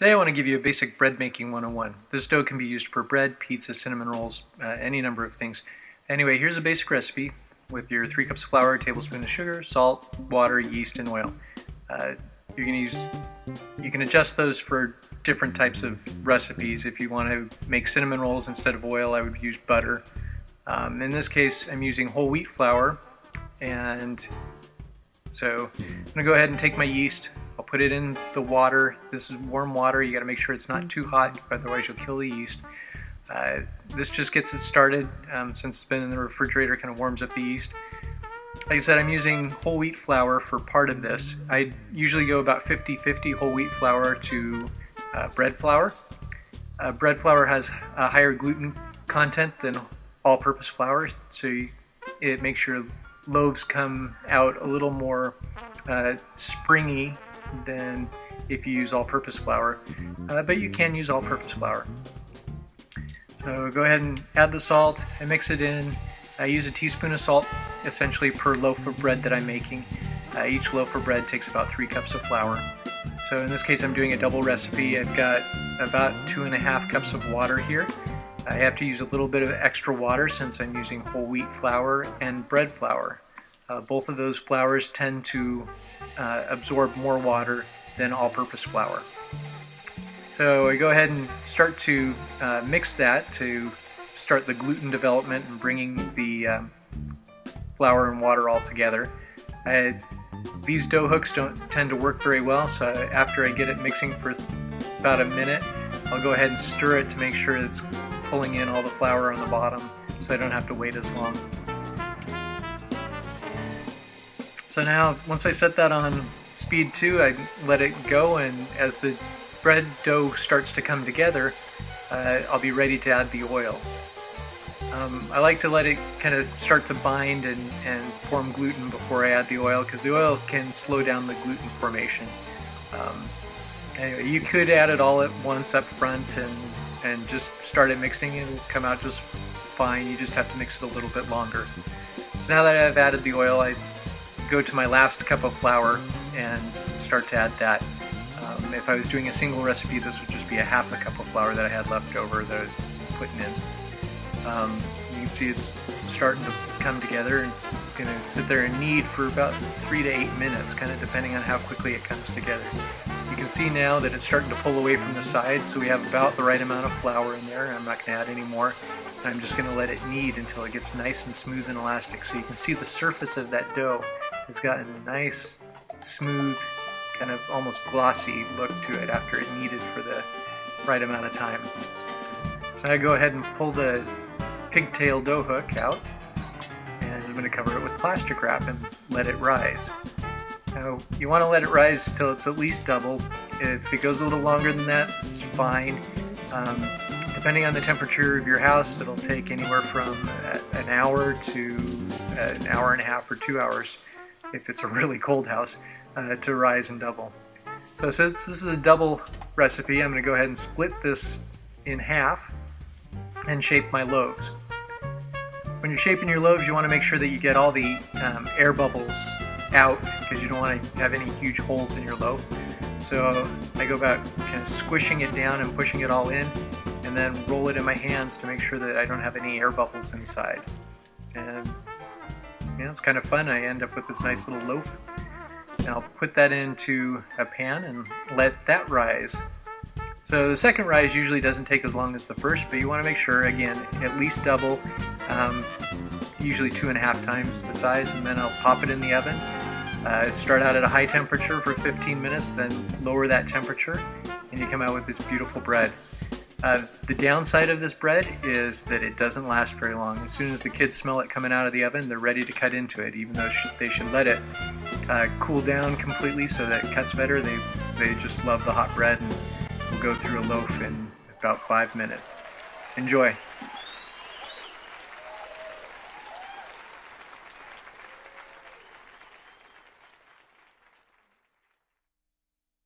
Today I want to give you a basic bread making 101. This dough can be used for bread, pizza, cinnamon rolls, any number of things. Anyway, here's a basic recipe with your 3 cups of flour, a tablespoon of sugar, salt, water, yeast, and oil. You can adjust those for different types of recipes. If you want to make cinnamon rolls instead of oil, I would use butter. In this case, I'm using whole wheat flour, and so I'm going to go ahead and take my yeast. I'll put it in the water. This is warm water. You got to make sure it's not too hot, otherwise you'll kill the yeast. This just gets it started. Since it's been in the refrigerator, kind of warms up the yeast. Like I said, I'm using whole wheat flour for part of this. I usually go about 50-50 whole wheat flour to bread flour. Bread flour has a higher gluten content than all-purpose flour, so it makes your loaves come out a little more springy than if you use all-purpose flour, but you can use all-purpose flour. So go ahead and add the salt and mix it in. I use a teaspoon of salt essentially per loaf of bread that I'm making. Each loaf of bread takes about 3 cups of flour. So in this case I'm doing a double recipe. I've got about 2.5 cups of water here. I have to use a little bit of extra water since I'm using whole wheat flour and bread flour. Both of those flours tend to absorb more water than all-purpose flour. So I go ahead and start to mix that to start the gluten development and bringing the flour and water all together. These dough hooks don't tend to work very well, so after I get it mixing for about a minute, I'll go ahead and stir it to make sure it's pulling in all the flour on the bottom so I don't have to wait as long. So now, once I set that on speed 2, I let it go, and as the bread dough starts to come together, I'll be ready to add the oil. I like to let it kind of start to bind and form gluten before I add the oil, because the oil can slow down the gluten formation. Anyway, you could add it all at once up front and just start it mixing, and it'll come out just fine. You just have to mix it a little bit longer. So now that I've added the oil, I go to my last cup of flour and start to add that. If I was doing a single recipe, this would just be a half a cup of flour that I had left over that I was putting in. You can see it's starting to come together, and it's going to sit there and knead for about 3 to 8 minutes, kind of depending on how quickly it comes together. You can see now that it's starting to pull away from the sides, so we have about the right amount of flour in there. I'm not going to add any more. I'm just going to let it knead until it gets nice and smooth and elastic. So you can see the surface of that dough has gotten a nice, smooth, kind of almost glossy look to it after it kneaded for the right amount of time. So I go ahead and pull the pigtail dough hook out, and I'm going to cover it with plastic wrap and let it rise. Now, you want to let it rise until it's at least double. If it goes a little longer than that, it's fine. Depending on the temperature of your house, it'll take anywhere from an hour to an hour and a half or 2 hours, if it's a really cold house, to rise and double. So since this is a double recipe, I'm going to go ahead and split this in half and shape my loaves. When you're shaping your loaves, you want to make sure that you get all the air bubbles out, because you don't want to have any huge holes in your loaf. So I go about kind of squishing it down and pushing it all in, and then roll it in my hands to make sure that I don't have any air bubbles inside. And it's kind of fun. I end up with this nice little loaf, and I'll put that into a pan and let that rise. So the second rise usually doesn't take as long as the first, but you want to make sure, again, at least double. It's usually 2.5 times the size, and then I'll pop it in the oven. Start out at a high temperature for 15 minutes, then lower that temperature, and you come out with this beautiful bread. The downside of this bread is that it doesn't last very long. As soon as the kids smell it coming out of the oven, they're ready to cut into it, even though they should let it cool down completely so that it cuts better. They just love the hot bread, and will go through a loaf in about 5 minutes. Enjoy!